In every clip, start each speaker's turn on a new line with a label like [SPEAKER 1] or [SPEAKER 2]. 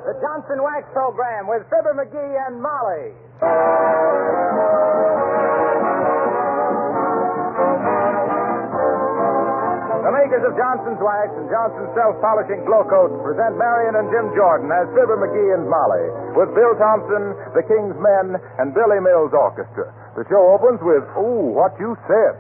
[SPEAKER 1] The Johnson Wax Program with Fibber McGee and Molly. The makers of Johnson's Wax and Johnson's Self-Polishing Glow Coat present Marion and Jim Jordan as Fibber McGee and Molly, with Bill Thompson, the King's Men, and Billy Mills Orchestra. The show opens with, "Ooh, What You Said."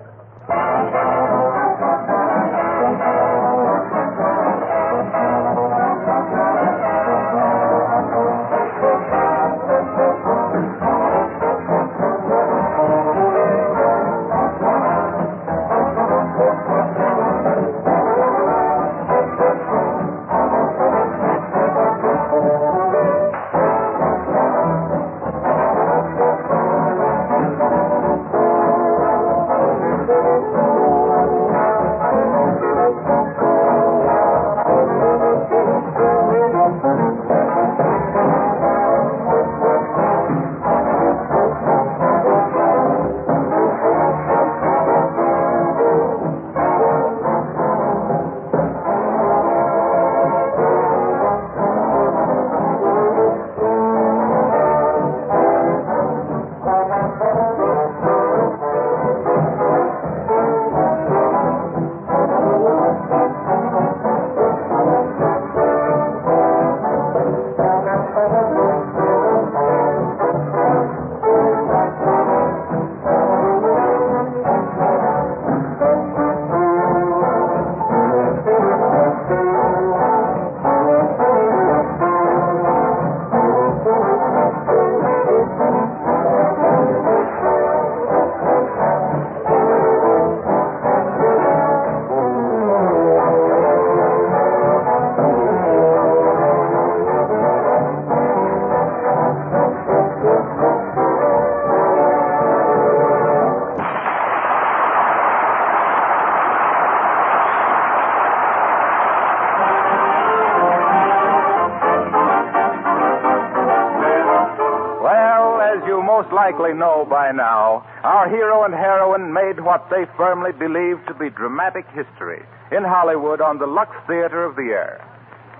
[SPEAKER 1] Likely know by now, our hero and heroine made what they firmly believed to be dramatic history in Hollywood on the Lux Theatre of the Air.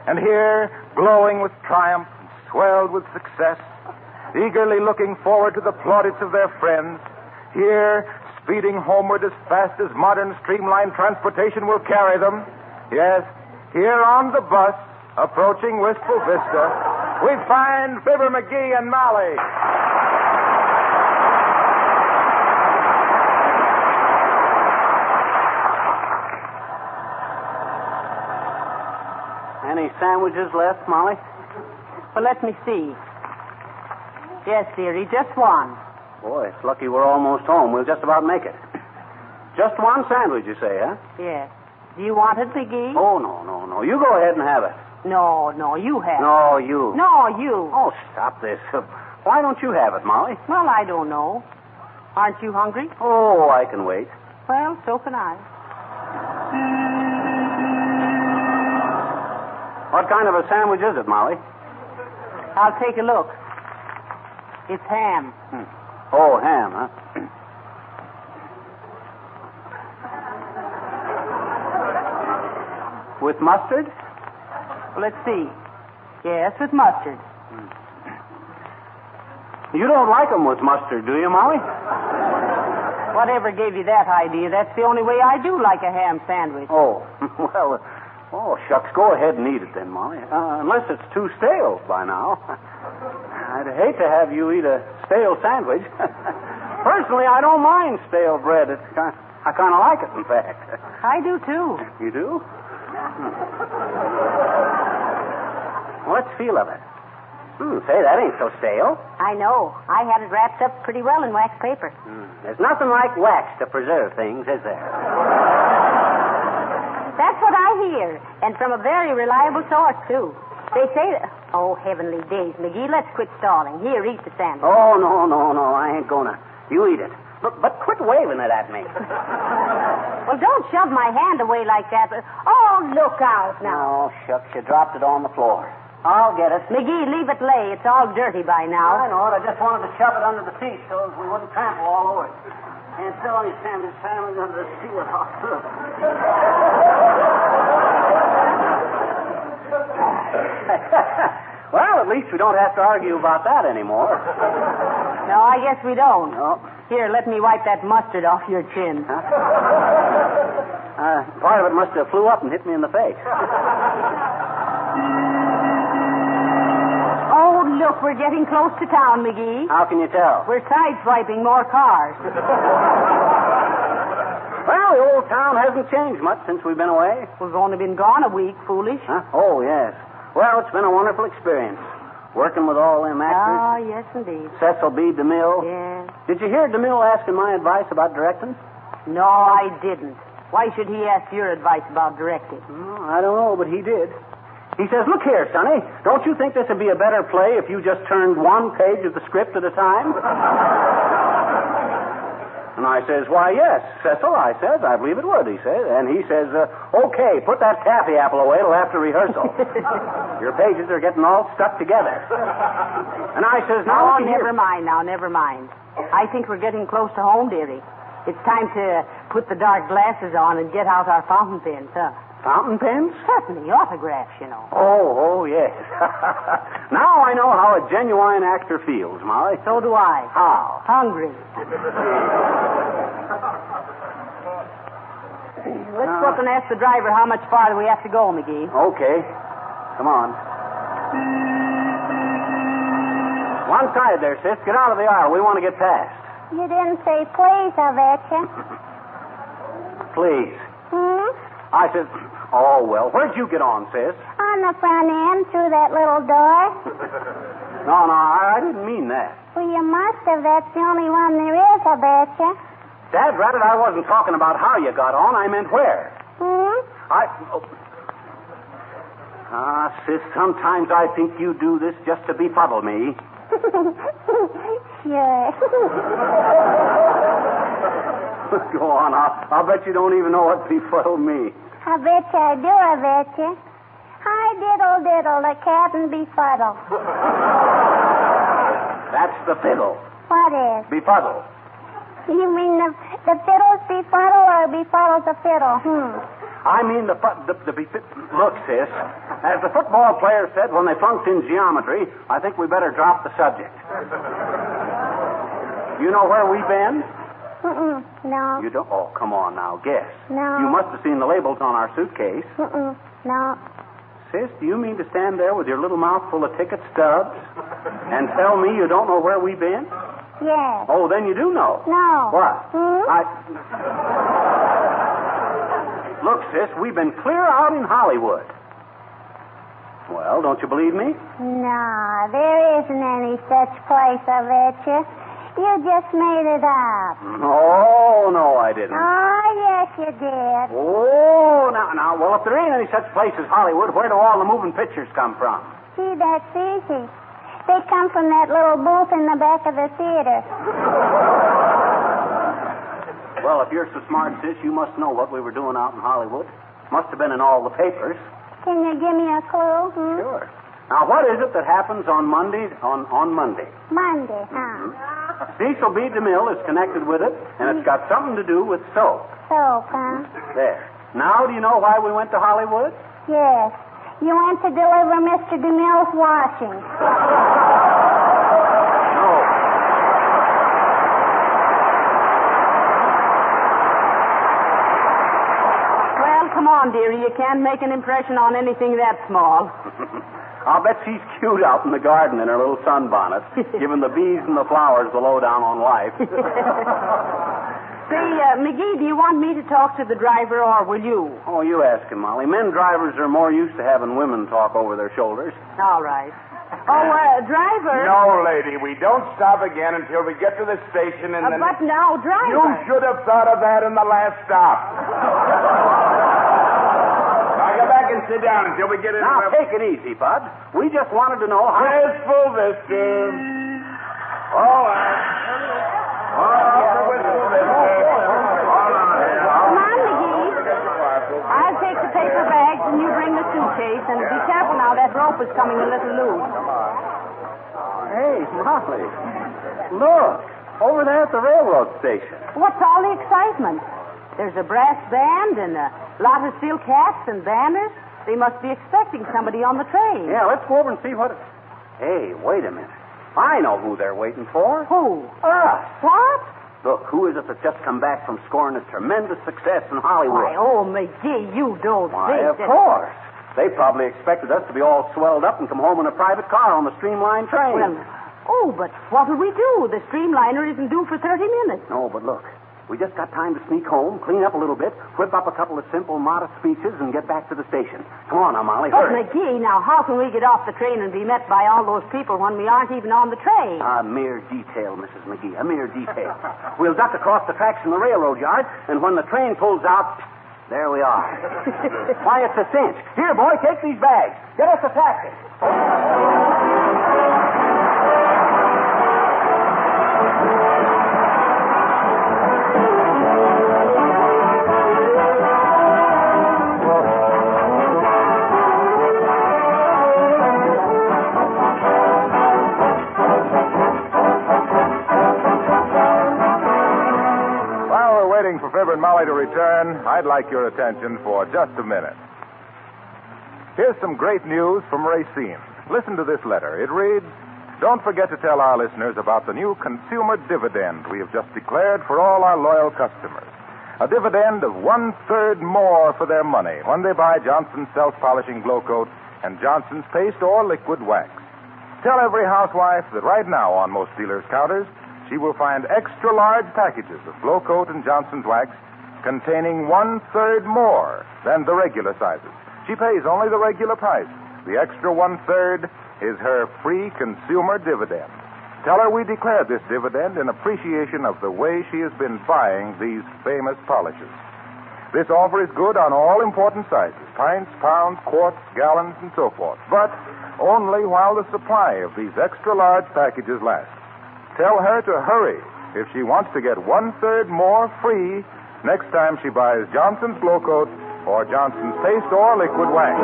[SPEAKER 1] And here, glowing with triumph, swelled with success, eagerly looking forward to the plaudits of their friends, here, speeding homeward as fast as modern streamlined transportation will carry them, yes, here on the bus, approaching Wistful Vista, we find Fibber McGee and Molly.
[SPEAKER 2] Any sandwiches left, Molly?
[SPEAKER 3] Well, let me see. Yes, dearie, just one.
[SPEAKER 2] Boy, it's lucky we're almost home. We'll just about make it. Just one sandwich, you say, huh?
[SPEAKER 3] Yes. Do you want it, McGee?
[SPEAKER 2] Oh, no. You go ahead and have it.
[SPEAKER 3] No, you have it.
[SPEAKER 2] No, you.
[SPEAKER 3] No, you.
[SPEAKER 2] Oh, stop this. Why don't you have it, Molly?
[SPEAKER 3] Well, I don't know. Aren't you hungry?
[SPEAKER 2] Oh, I can wait.
[SPEAKER 3] Well, so can I.
[SPEAKER 2] What kind of a sandwich is it, Molly?
[SPEAKER 3] I'll take a look. It's ham.
[SPEAKER 2] Oh, ham, huh? With mustard?
[SPEAKER 3] Well, let's see. Yes, with mustard.
[SPEAKER 2] You don't like them with mustard, do you, Molly?
[SPEAKER 3] Whatever gave you that idea? That's the only way I do like a ham sandwich.
[SPEAKER 2] Oh, well... Oh, shucks, go ahead and eat it then, Molly. Unless it's too stale by now. I'd hate to have you eat a stale sandwich. Personally, I don't mind stale bread. I kind of like it, in fact.
[SPEAKER 3] I do, too.
[SPEAKER 2] You do? Well, let's feel of it. Say, that ain't so stale.
[SPEAKER 3] I know. I had it wrapped up pretty well in wax paper.
[SPEAKER 2] There's nothing like wax to preserve things, is there?
[SPEAKER 3] That's what I hear, and from a very reliable source, too. They say that... Oh, heavenly days, McGee, let's quit stalling. Here, eat the sandwich.
[SPEAKER 2] Oh, no, I ain't gonna. You eat it. But quit waving it at me.
[SPEAKER 3] Well, don't shove my hand away like that. Oh, look out now.
[SPEAKER 2] Oh, shucks, you dropped it on the floor. I'll get it.
[SPEAKER 3] McGee, leave it lay. It's all dirty by now.
[SPEAKER 2] I know it. I just wanted to shove it under the seat so we wouldn't trample all over it. And still on your sandwich under the seat with all Well, at least we don't have to argue about that anymore.
[SPEAKER 3] No, I guess we don't.
[SPEAKER 2] No.
[SPEAKER 3] Here, let me wipe that mustard off your chin.
[SPEAKER 2] Part of it must have flew up and hit me in the face.
[SPEAKER 3] Oh, look, we're getting close to town, McGee.
[SPEAKER 2] How can you tell?
[SPEAKER 3] We're sideswiping more cars.
[SPEAKER 2] Well, the old town hasn't changed much since we've been away.
[SPEAKER 3] We've only been gone a week, foolish.
[SPEAKER 2] Huh? Oh, yes. Well, it's been a wonderful experience. Working with all them actors.
[SPEAKER 3] Oh, yes, indeed.
[SPEAKER 2] Cecil B. DeMille.
[SPEAKER 3] Yes.
[SPEAKER 2] Did you hear DeMille asking my advice about directing?
[SPEAKER 3] No, I didn't. Why should he ask your advice about directing?
[SPEAKER 2] I don't know, but he did. He says, look here, Sonny, don't you think this would be a better play if you just turned one page of the script at a time? And I says, why, yes, Cecil, I says, I believe it would, he says. And he says, okay, put that taffy apple away till after rehearsal. Your pages are getting all stuck together. And I says, now,
[SPEAKER 3] never mind. I think we're getting close to home, dearie. It's time to put the dark glasses on and get out our fountain pens, huh?
[SPEAKER 2] Fountain pens?
[SPEAKER 3] Certainly, autographs, you know.
[SPEAKER 2] Oh, yes. Now I know how a genuine actor feels, Molly.
[SPEAKER 3] So do I.
[SPEAKER 2] How?
[SPEAKER 3] Hungry. Let's go up and ask the driver how much farther we have to go, McGee.
[SPEAKER 2] Okay. Come on. One side there, sis. Get out of the aisle. We want to get past.
[SPEAKER 4] You didn't say please, I betcha.
[SPEAKER 2] Please. I said, oh, well, where'd you get on, sis?
[SPEAKER 4] On the front end, through that little door.
[SPEAKER 2] No, I didn't mean that.
[SPEAKER 4] Well, you must have. That's the only one there is, I betcha.
[SPEAKER 2] Dad, ratted, I wasn't talking about how you got on. I meant where. Sis, sometimes I think you do this just to befuddle me.
[SPEAKER 4] Sure.
[SPEAKER 2] Go on. I'll bet you don't even know what befuddled me.
[SPEAKER 4] I betcha I do, I betcha. Hi, diddle, diddle, the cat and befuddle.
[SPEAKER 2] That's the fiddle.
[SPEAKER 4] What is?
[SPEAKER 2] Befuddle.
[SPEAKER 4] You mean the fiddle's befuddle or befuddle's a fiddle?
[SPEAKER 2] I mean look, sis, as the football player said when they flunked in geometry, I think we better drop the subject. You know where we've been?
[SPEAKER 4] No.
[SPEAKER 2] You don't? Oh, come on now, guess.
[SPEAKER 4] No.
[SPEAKER 2] You must have seen the labels on our suitcase.
[SPEAKER 4] No.
[SPEAKER 2] Sis, do you mean to stand there with your little mouth full of ticket stubs and tell me you don't know where we've been?
[SPEAKER 4] Yes.
[SPEAKER 2] Oh, then you do know.
[SPEAKER 4] No.
[SPEAKER 2] What? Look, sis, we've been clear out in Hollywood. Well, don't you believe me?
[SPEAKER 4] No, there isn't any such place, I betcha. You just made it up.
[SPEAKER 2] Oh, no, I didn't.
[SPEAKER 4] Oh, yes, you did.
[SPEAKER 2] Oh, now, well, if there ain't any such place as Hollywood, where do all the moving pictures come from?
[SPEAKER 4] See, that's easy. They come from that little booth in the back of the theater.
[SPEAKER 2] Well, if you're so smart, sis, you must know what we were doing out in Hollywood. Must have been in all the papers.
[SPEAKER 4] Can you give me a clue?
[SPEAKER 2] Sure. Now, what is it that happens on Monday? On Monday?
[SPEAKER 4] Monday, huh?
[SPEAKER 2] Cecil B. DeMille is connected with it, and it's got something to do with soap.
[SPEAKER 4] Soap, huh?
[SPEAKER 2] There. Now, do you know why we went to Hollywood?
[SPEAKER 4] Yes. You went to deliver Mr. DeMille's washing.
[SPEAKER 2] No.
[SPEAKER 3] Well, come on, dearie. You can't make an impression on anything that small.
[SPEAKER 2] I'll bet she's cute out in the garden in her little sunbonnet, giving the bees and the flowers the lowdown on life.
[SPEAKER 3] Say, McGee, do you want me to talk to the driver, or will you?
[SPEAKER 2] Oh, you ask him, Molly. Men drivers are more used to having women talk over their shoulders.
[SPEAKER 3] All right. Oh, driver.
[SPEAKER 1] No, lady, we don't stop again until we get to the station and then...
[SPEAKER 3] But now, driver.
[SPEAKER 1] You should have thought of that in the last stop. Now go back and sit down until we get in...
[SPEAKER 2] Now, take it easy, Bud. We just wanted to know how...
[SPEAKER 1] Wistful Vista. All right. Wistful Vista.
[SPEAKER 3] Come on, McGee. I'll take the paper bags and you bring the suitcase. And be careful now, that rope is coming a little loose.
[SPEAKER 2] Hey, Molly. Look, over there at the railroad station.
[SPEAKER 3] What's all the excitement? There's a brass band and a lot of silk hats and banners. They must be expecting somebody on the train.
[SPEAKER 2] Yeah, let's go over and see what... Hey, wait a minute. I know who they're waiting for.
[SPEAKER 3] Who?
[SPEAKER 2] Us.
[SPEAKER 3] What?
[SPEAKER 2] Look, who is it that's just come back from scoring a tremendous success in Hollywood?
[SPEAKER 3] Why, oh, McGee, you don't
[SPEAKER 2] Why,
[SPEAKER 3] think
[SPEAKER 2] of course. They probably expected us to be all swelled up and come home in a private car on the Streamline train.
[SPEAKER 3] Well, but what'll we do? The Streamliner isn't due for 30 minutes.
[SPEAKER 2] No, but look. We just got time to sneak home, clean up a little bit, whip up a couple of simple, modest speeches, and get back to the station. Come on now, Molly,
[SPEAKER 3] But,
[SPEAKER 2] hurry.
[SPEAKER 3] McGee, now, how can we get off the train and be met by all those people when we aren't even on the train?
[SPEAKER 2] A mere detail, Mrs. McGee, a mere detail. We'll duck across the tracks in the railroad yard, and when the train pulls out, there we are. Why, it's a cinch. Here, boy, take these bags. Get us a taxi.
[SPEAKER 1] For Fibber and Molly to return, I'd like your attention for just a minute. Here's some great news from Racine. Listen to this letter. It reads, "Don't forget to tell our listeners about the new consumer dividend we have just declared for all our loyal customers. A dividend of 1/3 more for their money when they buy Johnson's self-polishing glow coat and Johnson's paste or liquid wax. Tell every housewife that right now on most dealers' counters, she will find extra large packages of Glow Coat and Johnson's Wax containing 1/3 more than the regular sizes. She pays only the regular price. The extra 1/3 is her free consumer dividend. Tell her we declared this dividend in appreciation of the way she has been buying these famous polishes. This offer is good on all important sizes, pints, pounds, quarts, gallons, and so forth, but only while the supply of these extra large packages lasts. Tell her to hurry if she wants to get 1/3 more free next time she buys Johnson's Glow Coat or Johnson's paste or liquid wax."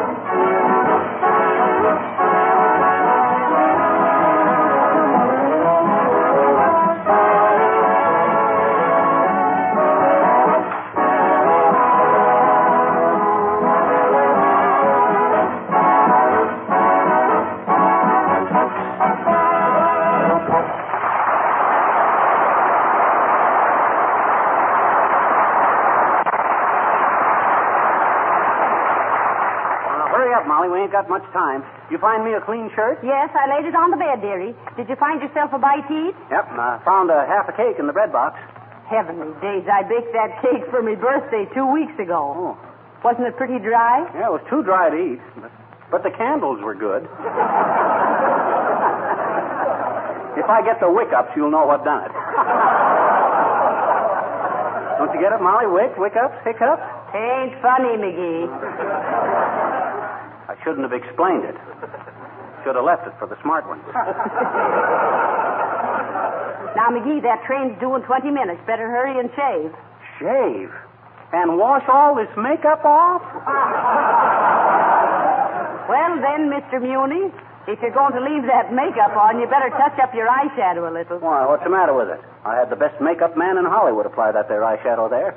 [SPEAKER 2] Molly, we ain't got much time. You find me a clean shirt?
[SPEAKER 3] Yes, I laid it on the bed, dearie. Did you find yourself a bite to eat?
[SPEAKER 2] Yep, and I found a half a cake in the bread box.
[SPEAKER 3] Heavenly days, I baked that cake for my birthday 2 weeks ago.
[SPEAKER 2] Oh.
[SPEAKER 3] Wasn't it pretty dry?
[SPEAKER 2] Yeah, it was too dry to eat, but the candles were good. If I get the wick-ups, you'll know what done it. Don't you get it, Molly? Wick-ups, hiccups?
[SPEAKER 3] Ain't funny, McGee.
[SPEAKER 2] I shouldn't have explained it. Should have left it for the smart ones.
[SPEAKER 3] Now, McGee, that train's due in 20 minutes. Better hurry and shave.
[SPEAKER 2] Shave? And wash all this makeup off?
[SPEAKER 3] Well, then, Mr. Muni, if you're going to leave that makeup on, you better touch up your eyeshadow a little.
[SPEAKER 2] Why, what's the matter with it? I had the best makeup man in Hollywood apply that there eyeshadow there.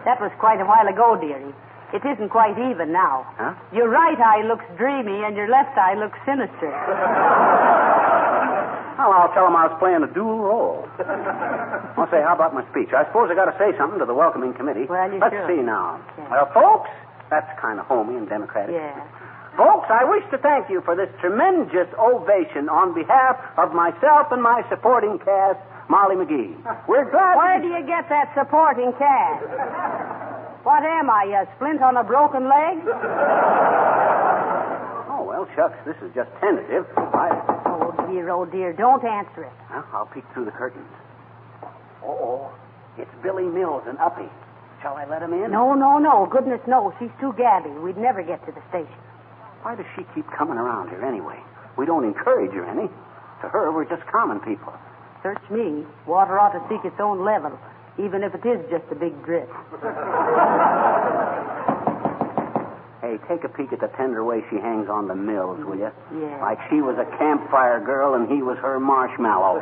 [SPEAKER 3] That was quite a while ago, dearie. It isn't quite even now.
[SPEAKER 2] Huh?
[SPEAKER 3] Your right eye looks dreamy and your left eye looks sinister.
[SPEAKER 2] Well, I'll tell them I was playing a dual role. I'll say, how about my speech? I suppose I got to say something to the welcoming committee.
[SPEAKER 3] Well, you
[SPEAKER 2] Let's
[SPEAKER 3] should.
[SPEAKER 2] see now.
[SPEAKER 3] Yeah.
[SPEAKER 2] Folks, that's kind of homey and democratic.
[SPEAKER 3] Yeah.
[SPEAKER 2] Folks, I wish to thank you for this tremendous ovation on behalf of myself and my supporting cast, Molly McGee. We're glad.
[SPEAKER 3] Where do you get that supporting cast? What am I, a splint on a broken leg?
[SPEAKER 2] Oh, well, shucks, this is just tentative.
[SPEAKER 3] Oh, dear, don't answer it.
[SPEAKER 2] Well, I'll peek through the curtains. Oh, it's Billy Mills and Uppy. Shall I let him in?
[SPEAKER 3] No. Goodness, no. She's too gabby. We'd never get to the station.
[SPEAKER 2] Why does she keep coming around here anyway? We don't encourage her any. To her, we're just common people.
[SPEAKER 3] Search me. Water ought to seek its own level, even if it is just a big drip.
[SPEAKER 2] Hey, take a peek at the tender way she hangs on the Mills, will you?
[SPEAKER 3] Yeah.
[SPEAKER 2] Like she was a campfire girl and he was her marshmallow.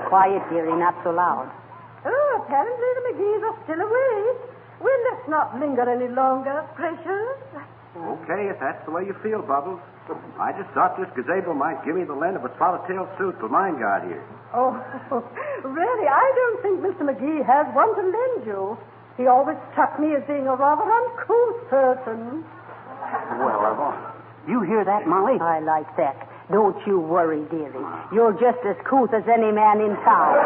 [SPEAKER 3] Quiet, dearie, not so loud.
[SPEAKER 5] Oh, apparently the McGees are still awake. Well, let's not linger any longer, precious.
[SPEAKER 2] Oh,
[SPEAKER 5] Okay, if that's the way you feel, Bubbles. I just thought this gazebo might give me the lend of a swallowtail suit till mine got here.
[SPEAKER 6] Oh, really, I don't think Mr. McGee has one to lend you. He always struck me as being a rather uncouth person.
[SPEAKER 2] Well, you hear that, Molly?
[SPEAKER 3] I like that. Don't you worry, dearie. You're just as couth as any man in town.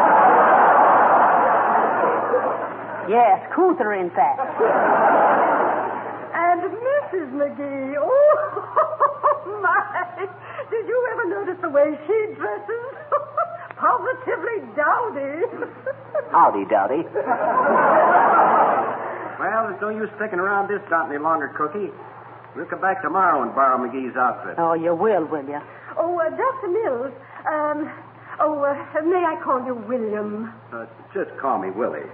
[SPEAKER 3] Yes, couther, in fact.
[SPEAKER 6] And Mrs. McGee, oh, my. Did you ever notice the way she dresses? Positively dowdy.
[SPEAKER 2] Howdy, Dowdy.
[SPEAKER 5] Well, there's no use sticking around this dot any longer, Cookie. We'll come back tomorrow and borrow McGee's outfit.
[SPEAKER 3] Oh, you will you?
[SPEAKER 6] Oh, Dr. Mills, may I call you William?
[SPEAKER 5] Just call me Willie.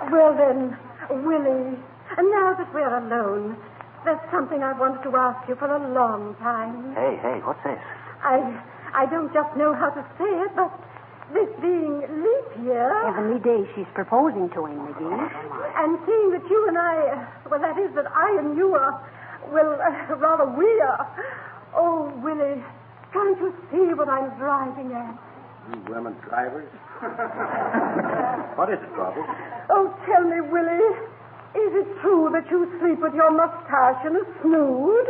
[SPEAKER 6] Well, then, Willie, now that we're alone, there's something I've wanted to ask you for a long time.
[SPEAKER 2] Hey, what's this?
[SPEAKER 6] I don't just know how to say it, but this being leap year...
[SPEAKER 3] Heavenly day she's proposing to him, McGee.
[SPEAKER 6] And seeing that you and I... Well, that is that I and you are... Well, rather we are... Oh, Willie, can't you see what I'm driving at?
[SPEAKER 5] You women drivers. What is it, Bubbles?
[SPEAKER 6] Oh, tell me, Willie, is it true that you sleep with your mustache in a snood?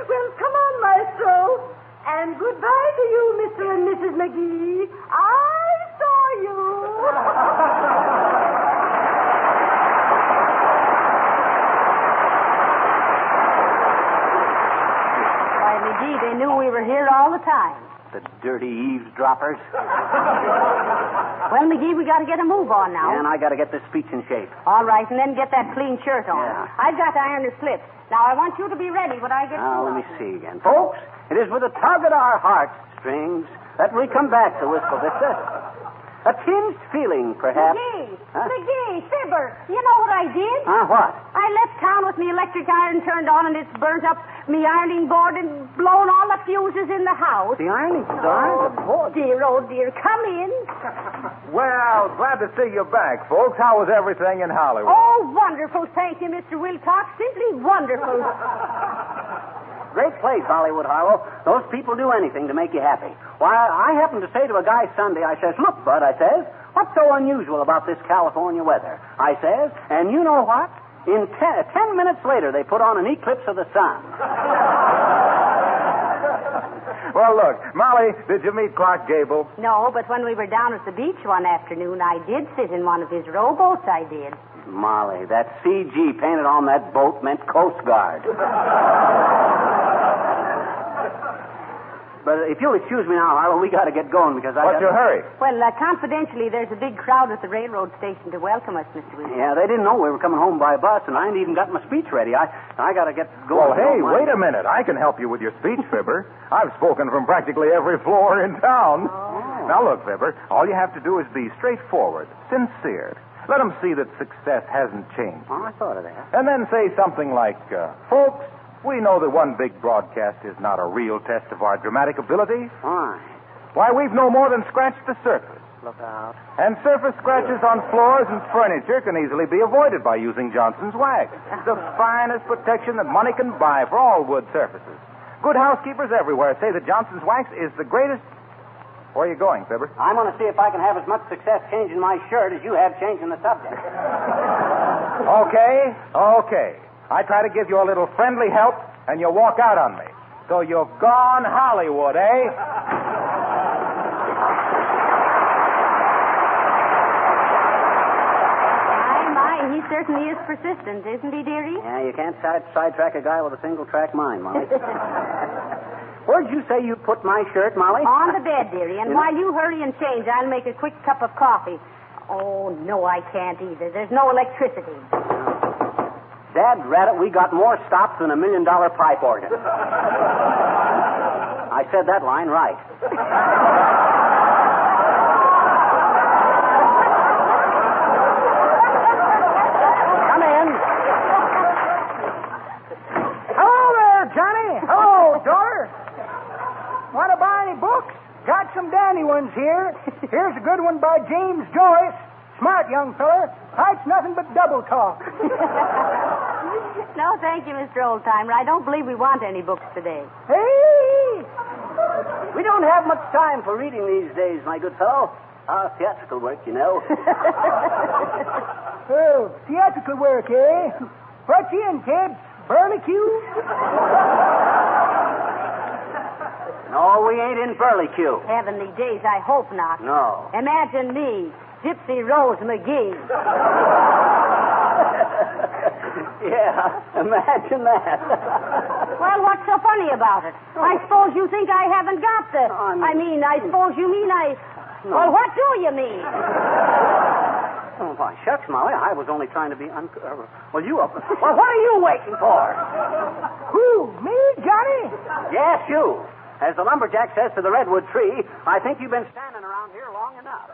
[SPEAKER 6] Well, come on, Maestro. And goodbye to you, Mr. and Mrs. McGee. I saw you.
[SPEAKER 3] Why, McGee, they knew we were here all the time.
[SPEAKER 2] The dirty eavesdroppers.
[SPEAKER 3] Well, McGee, we got to get a move on now.
[SPEAKER 2] And I got to get this speech in shape.
[SPEAKER 3] All right, and then get that clean shirt on.
[SPEAKER 2] Yeah.
[SPEAKER 3] I've got to iron the slips. Now, I want you to be ready when I get
[SPEAKER 2] Now,
[SPEAKER 3] through.
[SPEAKER 2] let me see again. Folks, it is with a tug at our heartstrings that we come back to Wistful Vista. A tinged feeling, perhaps.
[SPEAKER 3] McGee,
[SPEAKER 2] Huh?
[SPEAKER 3] McGee, Fibber, you know what I did?
[SPEAKER 2] What?
[SPEAKER 3] I left town with me electric iron turned on, and it's burnt up me ironing board and blown all the fuses in the house.
[SPEAKER 2] The ironing board?
[SPEAKER 3] Oh, dear, come in.
[SPEAKER 1] Well, glad to see you back, folks. How was everything in Hollywood?
[SPEAKER 3] Oh, wonderful, thank you, Mr. Wilcox. Simply wonderful.
[SPEAKER 2] Great place, Hollywood, Harlow. Those people do anything to make you happy. Why, I happened to say to a guy Sunday, I says, look, Bud, I says, what's so unusual about this California weather? I says, and you know what? In 10 minutes later, they put on an eclipse of the sun.
[SPEAKER 1] Well, look, Molly, did you meet Clark Gable?
[SPEAKER 3] No, but when we were down at the beach one afternoon, I did sit in one of his rowboats, I did.
[SPEAKER 2] Molly, that CG painted on that boat meant Coast Guard. But if you'll excuse me now, Harlow, we got to get going because
[SPEAKER 1] What's your hurry?
[SPEAKER 3] Well, confidentially, there's a big crowd at the railroad station to welcome us, Mr. Williams.
[SPEAKER 2] Yeah, they didn't know we were coming home by bus, and I ain't even got my speech ready. I got to get going.
[SPEAKER 1] Well, hey, wait a minute. I can help you with your speech, Fibber. I've spoken from practically every floor in town.
[SPEAKER 2] Oh.
[SPEAKER 1] Now, look, Fibber, all you have to do is be straightforward, sincere. Let them see that success hasn't changed.
[SPEAKER 2] Oh, I thought of that.
[SPEAKER 1] And then say something like, folks, we know that one big broadcast is not a real test of our dramatic ability.
[SPEAKER 2] Fine.
[SPEAKER 1] Why, we've no more than scratched the surface.
[SPEAKER 2] Look out.
[SPEAKER 1] And surface scratches on floors and furniture can easily be avoided by using Johnson's wax. The finest protection that money can buy for all wood surfaces. Good housekeepers everywhere say that Johnson's wax is the greatest... Where are you going, Fibber?
[SPEAKER 2] I'm going to see if I can have as much success changing my shirt as you have changing the subject.
[SPEAKER 1] Okay. I try to give you a little friendly help, and you walk out on me. So you've gone Hollywood, eh?
[SPEAKER 3] My, he certainly is persistent, isn't he, dearie?
[SPEAKER 2] Yeah, you can't sidetrack a guy with a single-track mind, Molly. Where'd you say you put my shirt, Molly?
[SPEAKER 3] On the bed, dearie. And while you hurry and change, I'll make a quick cup of coffee. Oh, no, I can't either. There's no electricity.
[SPEAKER 2] Dad, rat it, we got more stops than $1 million pipe organ. I said that line right. Come in.
[SPEAKER 7] Hello there, Johnny. Hello, daughter. Want to buy any books? Got some dandy ones here. Here's a good one by James Joyce. Smart young feller. Writes nothing but double talk.
[SPEAKER 3] No, thank you, Mr. Oldtimer. I don't believe we want any books today.
[SPEAKER 7] Hey!
[SPEAKER 2] We don't have much time for reading these days, my good fellow. Theatrical work, you know.
[SPEAKER 7] Oh, theatrical work, eh? What you in, kid? Burlicue?
[SPEAKER 2] No, we ain't in Burlicue.
[SPEAKER 3] Heavenly days, I hope not.
[SPEAKER 2] No.
[SPEAKER 3] Imagine me, Gypsy Rose McGees.
[SPEAKER 2] Yeah, imagine that.
[SPEAKER 3] Well, what's so funny about it? I suppose you think I haven't got the...
[SPEAKER 2] No,
[SPEAKER 3] I suppose you mean I...
[SPEAKER 2] No.
[SPEAKER 3] Well, what do you mean?
[SPEAKER 2] Oh, why, shucks, Molly, I was only trying to be Well, what are you waiting for?
[SPEAKER 7] Who? Me, Johnny?
[SPEAKER 2] Yes, you. As the lumberjack says to the redwood tree, I think you've been standing around here long enough.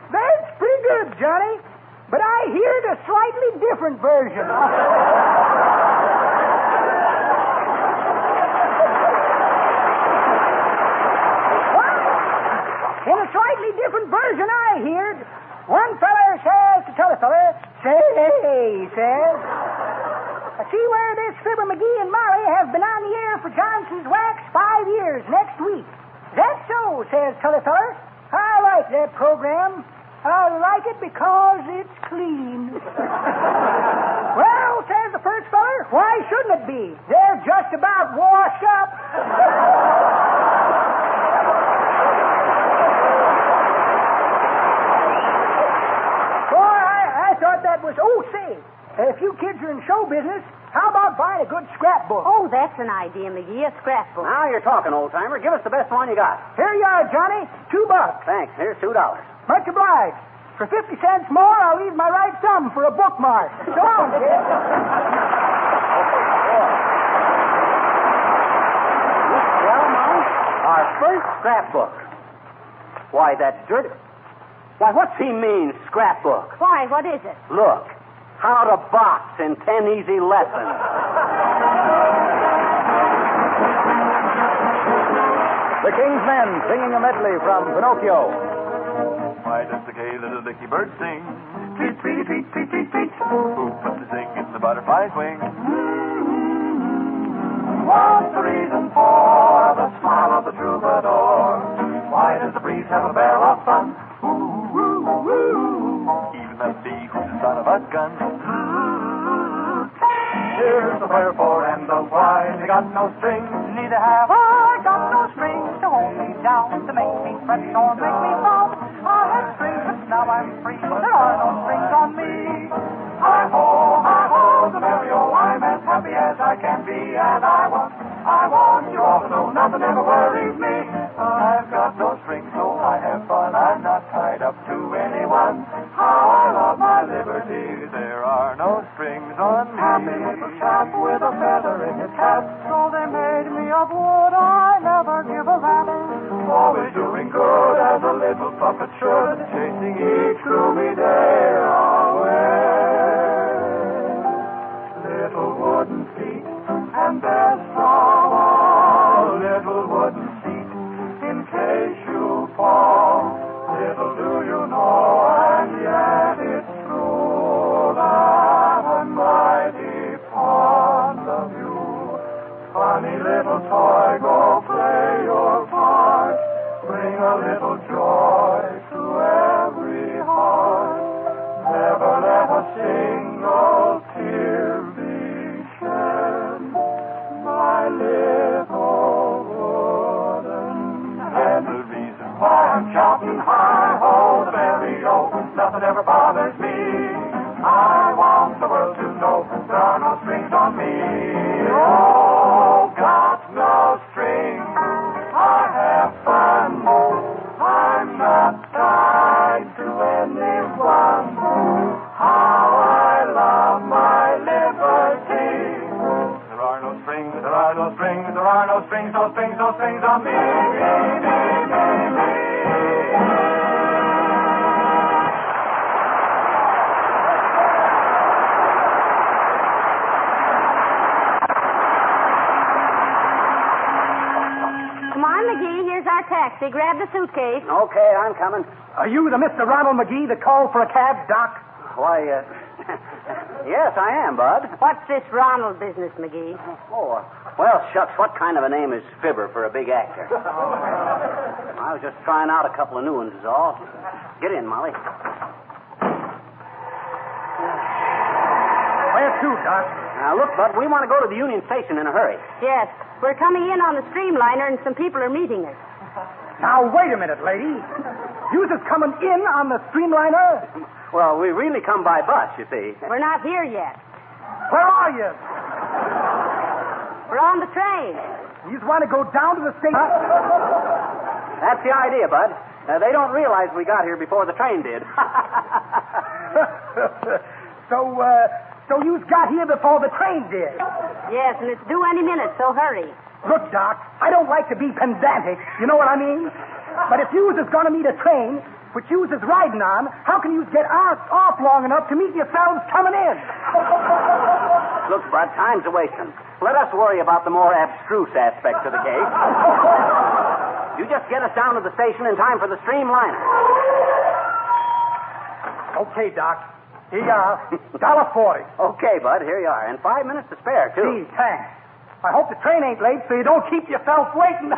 [SPEAKER 7] That's pretty good, Johnny. But I heard a slightly different version. In a slightly different version I heard, one feller says to t'other feller, say, he says, I see where this Fibber McGee and Molly have been on the air for Johnson's Wax 5 years next week. That's so, says t'other feller. I like that program. I like it because it's clean. Well, says the first feller, why shouldn't it be? They're just about washed up. That was, say, if you kids are in show business, how about buying a good scrapbook?
[SPEAKER 3] Oh, that's an idea, McGee, a scrapbook.
[SPEAKER 2] Now you're talking, old-timer. Give us the best one you got.
[SPEAKER 7] Here you are, Johnny. $2.
[SPEAKER 2] Thanks. Here's $2.
[SPEAKER 7] Much obliged. For 50 cents more, I'll leave my right thumb for a bookmark. So long, kid.
[SPEAKER 2] Well, Mom, our first scrapbook. Why, that dirty... Why, what's he mean, scrapbook?
[SPEAKER 3] Why, what is it?
[SPEAKER 2] Look, how to box in 10 easy lessons.
[SPEAKER 1] The King's Men singing a medley from Pinocchio.
[SPEAKER 8] Why does the gay little dicky bird sing? Tweet, tweety, tweet, tweet, tweet, tweet. Who puts the sing in the butterfly's wing? What's the reason for the smile of the troubadour? Why does the breeze have a barrel of fun? Even the bee who's the son of a gun. Here's the wherefore and the why. They got no strings, neither have I got no strings to hold me down, to make me fret or make me frown. I had strings, but now I'm free. There are no strings on me. Hi-ho, the merry-o. I'm as happy as I can be, and I want you all to know nothing ever worries me. I've got no strings, so I have fun. I'm not tied up to anyone. How I love my liberty. There are no strings on me. Happy little chap with a feather in his cap. So they made me of wood. I never give a rap. Always doing good as a little puppet should, chasing each gloomy day away. Little wooden feet and their straw. Little wooden seat in case you fall. Little do you know, and yet it's true that I'm mighty fond of you. Funny little toy, go play your part. Bring a little joy to every heart. Never let a single tear be shed. My little wooden head. The reason why I'm shouting hi-ho, the merry-o, nothing ever bothers me. I want the world to know there are no strings on me. Oh, got no strings. I have fun. I'm not tied to anyone. How I love my liberty. There are no strings, there are no strings, there are no strings, no strings, no strings on me.
[SPEAKER 3] Come on, McGee, here's our taxi. taxi. Grab the suitcase.
[SPEAKER 2] Okay, I'm coming.
[SPEAKER 7] Are you the Mr. Ronald McGee that called for a cab, Doc?
[SPEAKER 2] Why, yes, I am, Bud.
[SPEAKER 3] What's this Ronald business, McGee?
[SPEAKER 2] Oh, well, shucks, what kind of a name is Fibber for a big actor? I was just trying out a couple of new ones is all. Get in, Molly.
[SPEAKER 7] Where to, Doc?
[SPEAKER 2] Now, look, Bud, we want to go to the Union Station in a hurry.
[SPEAKER 3] Yes. We're coming in on the streamliner, and some people are meeting us.
[SPEAKER 7] Now, wait a minute, lady. You just coming in on the streamliner?
[SPEAKER 2] Well, we really come by bus, you see.
[SPEAKER 3] We're not here yet.
[SPEAKER 7] Where are you?
[SPEAKER 3] We're on the train.
[SPEAKER 7] You just want to go down to the station?
[SPEAKER 2] That's the idea, Bud. They don't realize we got here before the train did.
[SPEAKER 7] So you got here before the train did?
[SPEAKER 3] Yes, and it's due any minute, so hurry.
[SPEAKER 7] Look, Doc, I don't like to be pedantic, you know what I mean? But if you was going to meet a train, which you was riding on, how can you get off long enough to meet yourselves coming in?
[SPEAKER 2] Look, Bud, time's a wasting. Let us worry about the more abstruse aspects of the case. You just get us down to the station in time for the streamliner.
[SPEAKER 7] Okay, Doc. Here you are. $1.40.
[SPEAKER 2] Okay, Bud, here you are. And 5 minutes to spare, too.
[SPEAKER 7] Gee, thanks. I hope the train ain't late so you don't keep yourself waiting.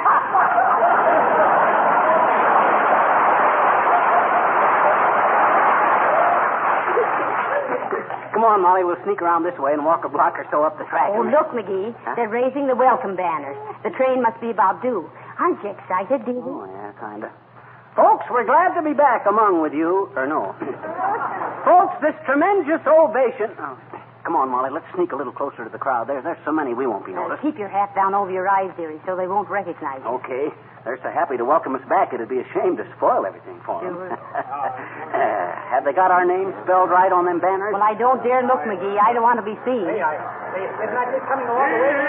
[SPEAKER 2] Come on, Molly. We'll sneak around this way and walk a block or so up the track.
[SPEAKER 3] Oh, look, McGee. Huh? They're raising the welcome banners. The train must be about due. Aren't you excited, Dee Dee?
[SPEAKER 2] Oh, yeah, kind of. Folks, we're glad to be back among with you. Or no. Folks, this tremendous ovation... Oh, come on, Molly. Let's sneak a little closer to the crowd. There's so many we won't be noticed.
[SPEAKER 3] Keep your hat down over your eyes, dearie, so they won't recognize you.
[SPEAKER 2] Okay. They're so happy to welcome us back, it'd be a shame to spoil everything for them.
[SPEAKER 3] Sure.
[SPEAKER 2] Have they got our names spelled right on them banners?
[SPEAKER 3] Well, I don't dare look, McGee. I don't want to be seen.
[SPEAKER 7] Isn't that just coming along the way?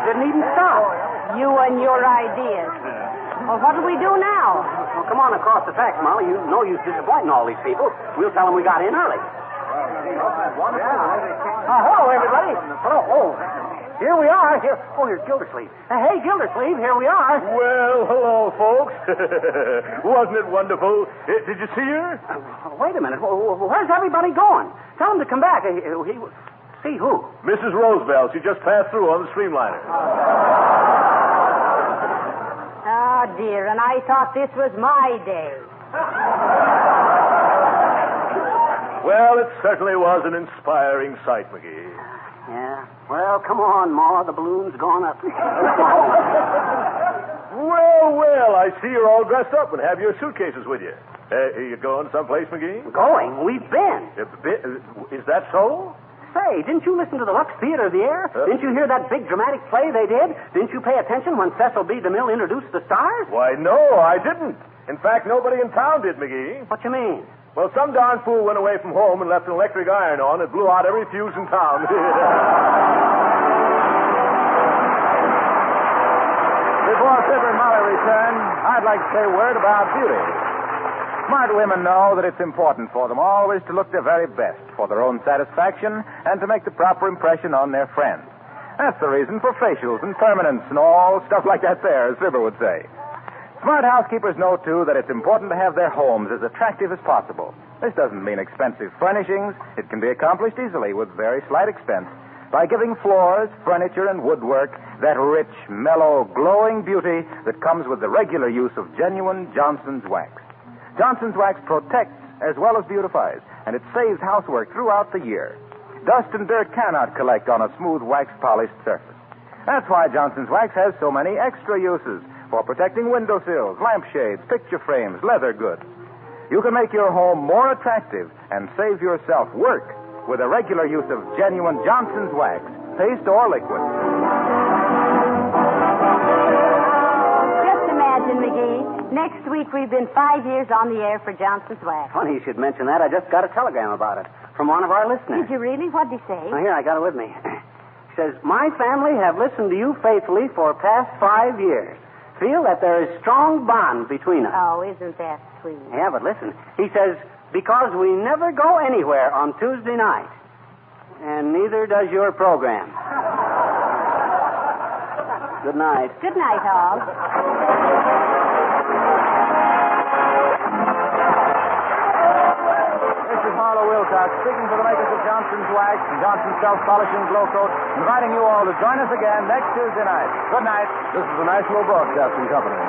[SPEAKER 2] Didn't even stop.
[SPEAKER 3] You and your ideas. Well, what'll we do now?
[SPEAKER 2] Well, come on across the tracks, Molly. You know you're disappointing all these people. We'll tell them we got in early. Hello, everybody. Oh, here we are. Here's Gildersleeve. Hey, Gildersleeve, here we are.
[SPEAKER 9] Well, hello, folks. Wasn't it wonderful? Did you see her?
[SPEAKER 2] Wait a minute. Where's everybody going? Tell them to come back. See who?
[SPEAKER 9] Mrs. Roosevelt. She just passed through on the streamliner.
[SPEAKER 3] Oh, dear, and I thought this was my day.
[SPEAKER 9] Well, it certainly was an inspiring sight, McGee.
[SPEAKER 2] Yeah. Well, come on, Ma. The balloon's gone up.
[SPEAKER 9] Well, I see you're all dressed up and have your suitcases with you. Are you going someplace, McGee?
[SPEAKER 2] Going? We've been.
[SPEAKER 9] Is that so?
[SPEAKER 2] Say, didn't you listen to the Lux Theatre of the Air? Didn't you hear that big dramatic play they did? Didn't you pay attention when Cecil B. DeMille introduced the stars?
[SPEAKER 9] Why, no, I didn't. In fact, nobody in town did, McGee.
[SPEAKER 2] What you mean?
[SPEAKER 9] Well, some darn fool went away from home and left an electric iron on and blew out every fuse in town.
[SPEAKER 1] Before Fibber and Molly return, I'd like to say a word about beauty. Smart women know that it's important for them always to look their very best for their own satisfaction and to make the proper impression on their friends. That's the reason for facials and permanents and all stuff like that there, as Fibber would say. Smart housekeepers know, too, that it's important to have their homes as attractive as possible. This doesn't mean expensive furnishings. It can be accomplished easily with very slight expense by giving floors, furniture, and woodwork that rich, mellow, glowing beauty that comes with the regular use of genuine Johnson's wax. Johnson's wax protects as well as beautifies, and it saves housework throughout the year. Dust and dirt cannot collect on a smooth wax-polished surface. That's why Johnson's wax has so many extra uses for protecting windowsills, lampshades, picture frames, leather goods. You can make your home more attractive and save yourself work with a regular use of genuine Johnson's wax, paste or liquid.
[SPEAKER 3] Just imagine, McGee, next week we've been 5 years on the air for Johnson's wax.
[SPEAKER 2] Funny you should mention that. I just got a telegram about it from one of our listeners.
[SPEAKER 3] Did you really? What'd he say?
[SPEAKER 2] Oh, here, I got it with me. He says, my family have listened to you faithfully for past 5 years. feel that there is strong bond between us.
[SPEAKER 3] Oh, isn't that sweet?
[SPEAKER 2] Yeah, but listen. He says, because we never go anywhere on Tuesday night. And neither does your program. Good night.
[SPEAKER 3] Good night, Hog.
[SPEAKER 1] This is Harlow Wilcox speaking for the makers of Johnson's Wax and Johnson's Self-Polishing Glow Coat, inviting you all to join us again next Tuesday night. Good night.
[SPEAKER 9] This is the National Broadcasting Company.